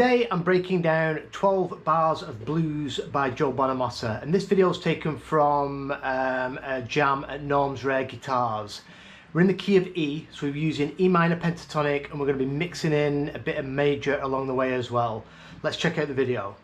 Today I'm breaking down 12 bars of blues by Joe Bonamassa, and this video is taken from a jam at Norm's Rare Guitars. We're in the key of E, so we're using E minor pentatonic, and we're going to be mixing in a bit of major along the way as well. Let's check out the video.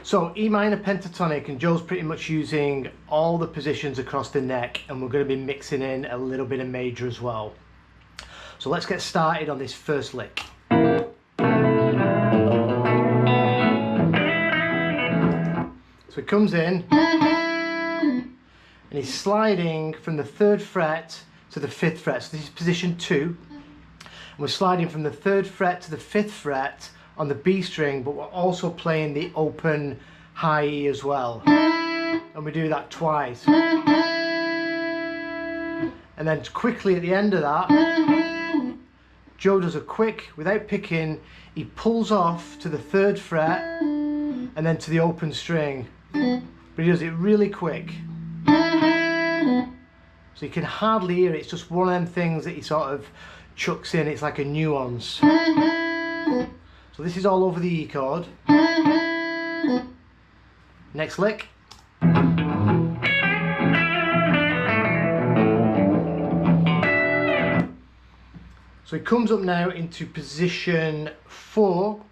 So E minor pentatonic, and Joe's pretty much using all the positions across the neck, and we're going to be mixing in a little bit of major as well. So let's get started on this first lick. So it comes in and he's sliding from the 3rd fret to the 5th fret. So this is position 2, and we're sliding from the 3rd fret to the 5th fret on the B string, but we're also playing the open high E as well, and we do that twice. And then quickly at the end of that, Joe does a quick, without picking, he pulls off to the 3rd fret and then to the open string, but he does it really quick, so you can hardly hear it. It's just one of them things that he sort of chucks in. It's like a nuance. So this is all over the E chord. Next lick. So it comes up now into position 4.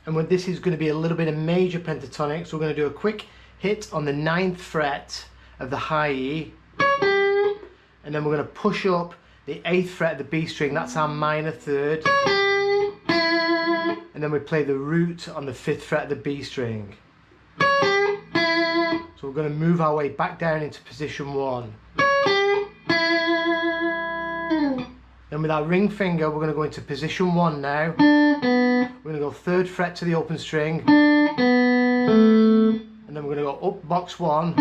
And when this is going to be a little bit of major pentatonic, so we're going to do a quick hit on the 9th fret of the high E. And then we're going to push up the 8th fret of the B string, that's our minor 3rd. And then we play the root on the 5th fret of the B string. So we're going to move our way back down into position 1. Then with our ring finger, we're going to go into position 1 now. We're going to go 3rd fret to the open string. And then we're going to go up box 1.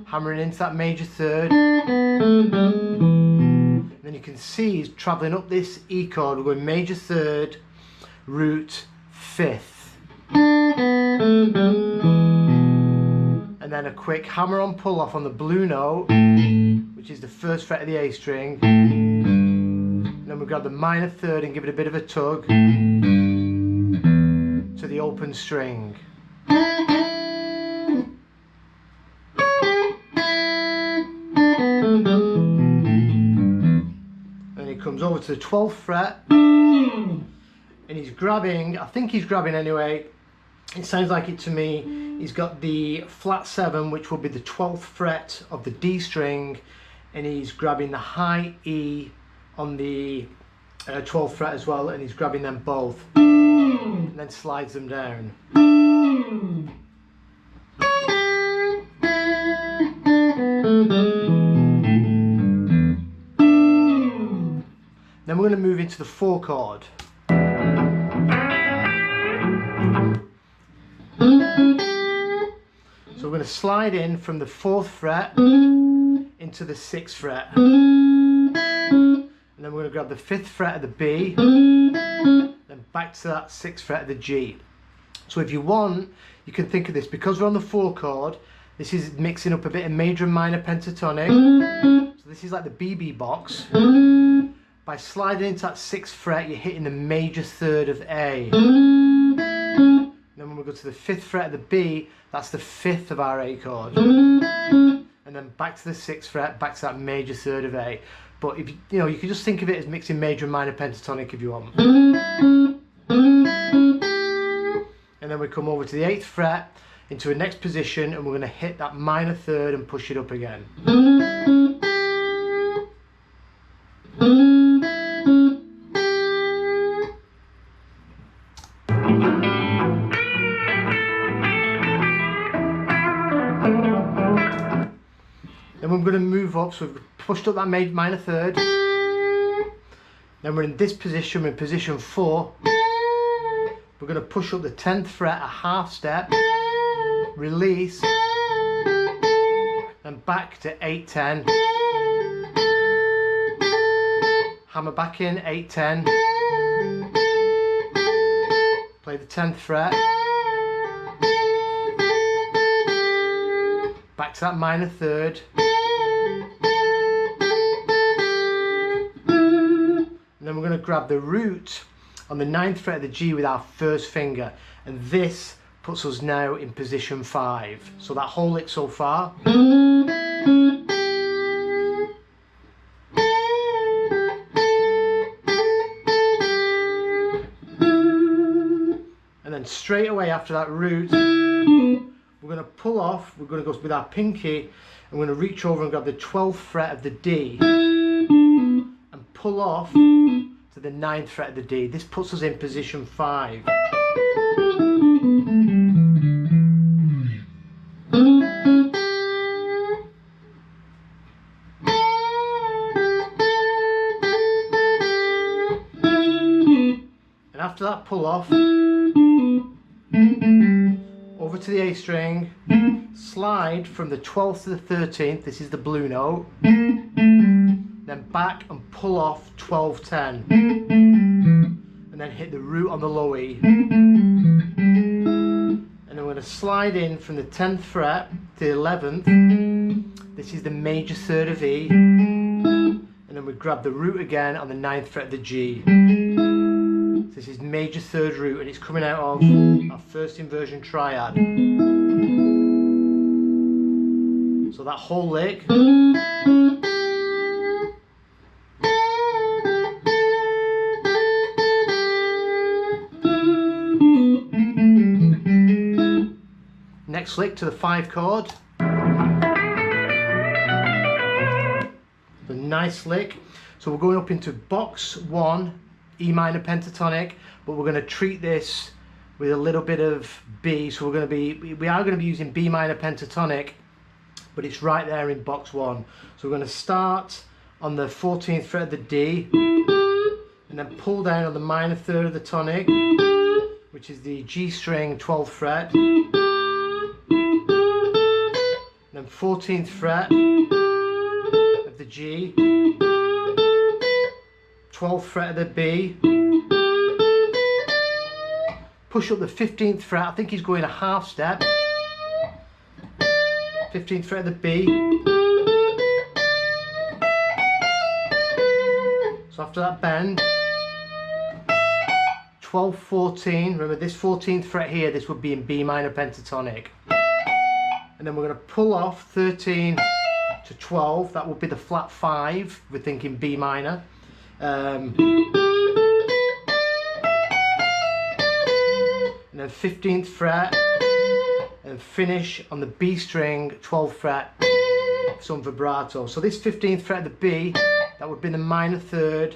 Hammering into that major 3rd. Then you can see he's travelling up this E chord. We're going major 3rd, root 5th. And then a quick hammer on pull off on the blue note, which is the 1st fret of the A string. And then we grab the minor 3rd and give it a bit of a tug to the open string. Comes over to the 12th fret and he's grabbing, I think he's grabbing anyway, it sounds like it to me, he's got the flat 7, which will be the 12th fret of the D string, and he's grabbing the high E on the 12th fret as well, and he's grabbing them both and then slides them down. Then we're going to move into the 4 chord. So we're going to slide in from the 4th fret into the 6th fret. And then we're going to grab the 5th fret of the B, then back to that 6th fret of the G. So if you want, you can think of this, because we're on the 4 chord, this is mixing up a bit of major and minor pentatonic. So this is like the BB box. By sliding into that 6th fret, you're hitting the major 3rd of A. And then when we go to the 5th fret of the B, that's the 5th of our A chord. And then back to the 6th fret, back to that major 3rd of A. But if you know, you can just think of it as mixing major and minor pentatonic if you want. And then we come over to the 8th fret into a next position, and we're going to hit that minor 3rd and push it up again. Then we're going to move up, so we've pushed up that minor 3rd, Then we're in this position, we're in position 4. We're going to push up the 10th fret a half step, release, and back to 8-10. Hammer back in, 8-10. Play the 10th fret. Back to that minor third. And then we're going to grab the root on the 9th fret of the G with our first finger. And this puts us now in position 5. So that whole lick so far. And then straight away after that root, we're going to pull off, we're going to go with our pinky, and we're going to reach over and grab the 12th fret of the D and pull off to the 9th fret of the D. This puts us in position 5. And after that pull off, over to the A string, slide from the 12th to the 13th, this is the blue note, then back and pull off 12-10, and then hit the root on the low E. And then we're going to slide in from the 10th fret to the 11th, this is the major third of E, and then we grab the root again on the 9th fret of the G. This is major third root, and it's coming out of our first inversion triad. So that whole lick. Next lick to the 5 chord. The nice lick. So we're going up into box 1. E minor pentatonic, but we're going to treat this with a little bit of B. So we are going to be using B minor pentatonic, but it's right there in box 1. So we're going to start on the 14th fret of the D, and then pull down on the minor third of the tonic, which is the G string 12th fret, and then 14th fret of the G, 12th fret of the B, push up the 15th fret, I think he's going a half step, 15th fret of the B, so after that bend, 12, 14, remember this 14th fret here, this would be in B minor pentatonic, and then we're going to pull off 13 to 12, that would be the flat 5, we're thinking B minor. And then 15th fret, and finish on the B string 12th fret, some vibrato. So this 15th fret of the B, that would be the minor third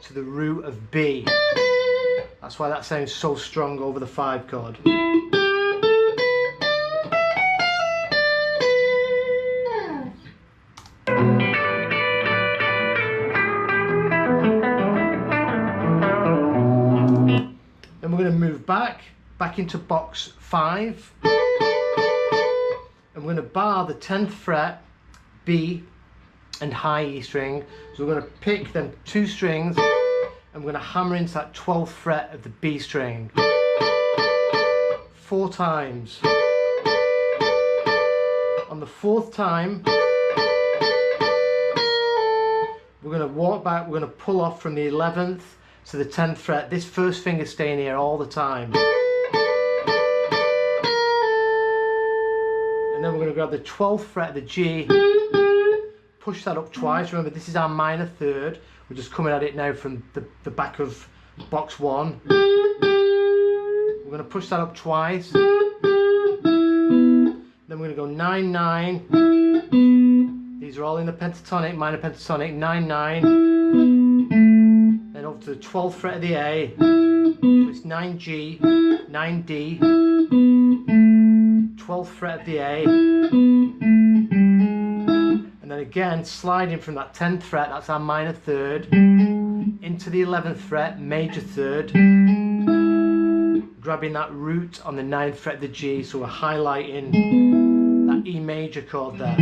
to the root of B. That's why that sounds so strong over the 5 chord. Then we're going to move back into box 5, and we're going to bar the 10th fret B and high E string. So we're going to pick them 2 strings, and we're going to hammer into that 12th fret of the B string 4 times. On the 4th time, we're going to walk back, we're going to pull off from the 11th to the 10th fret, this first finger staying here all the time. And then we're going to grab the 12th fret of the G, push that up twice. Remember, this is our minor third. We're just coming at it now from the back of box 1. We're going to push that up twice. Then we're going to go 9, 9. These are all in the pentatonic, minor pentatonic, 9, 9. Then over to the 12th fret of the A, so it's 9G, 9D, 12th fret of the A, and then again sliding from that 10th fret, that's our minor third, into the 11th fret, major third, grabbing that root on the 9th fret of the G, so we're highlighting that E major chord there.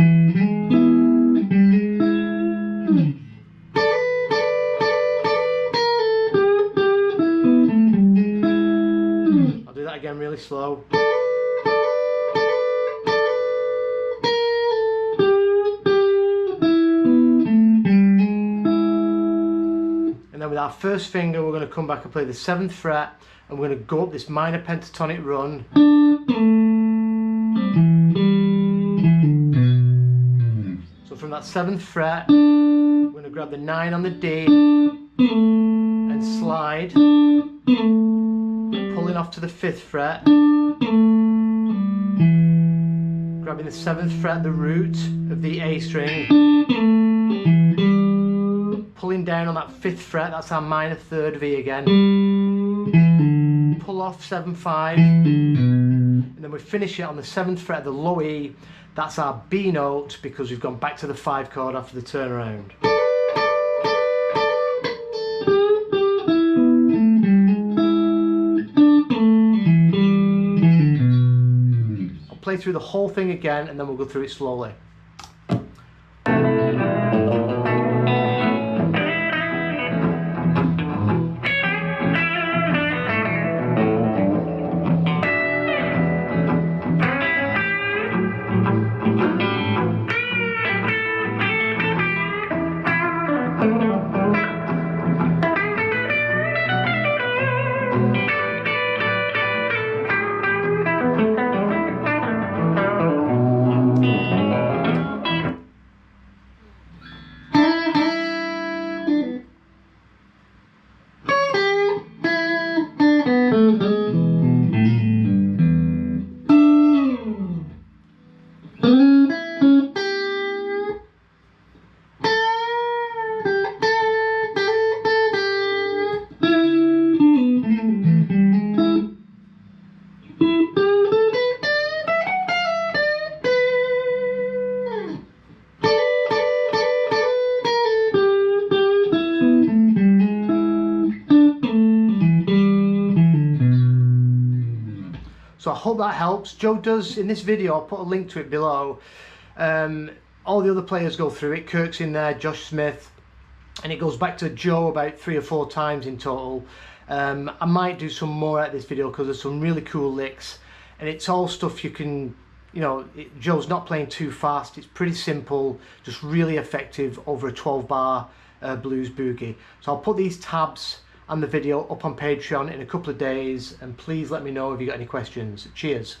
I'll do that again really slow. And then with our first finger we're going to come back and play the 7th fret, and we're going to go up this minor pentatonic run. So from that 7th fret we're going to grab the 9 on the D and slide, pulling off to the 5th fret, grabbing the 7th fret, the root of the A string, pulling down on that 5th fret, that's our minor third V again, pull off 7-5, and then we finish it on the 7th fret of the low E, that's our B note because we've gone back to the 5 chord after the turnaround. I'll play through the whole thing again and then we'll go through it slowly. So I hope that helps. Joe does, in this video, I'll put a link to it below. All the other players go through it. Kirk's in there, Josh Smith, and it goes back to Joe about 3 or 4 times in total. I might do some more at this video because there's some really cool licks, and it's all stuff you can, you know, Joe's not playing too fast. It's pretty simple, just really effective over a 12-bar blues boogie. So I'll put these tabs and the video up on Patreon in a couple of days, and please let me know if you got any questions. Cheers.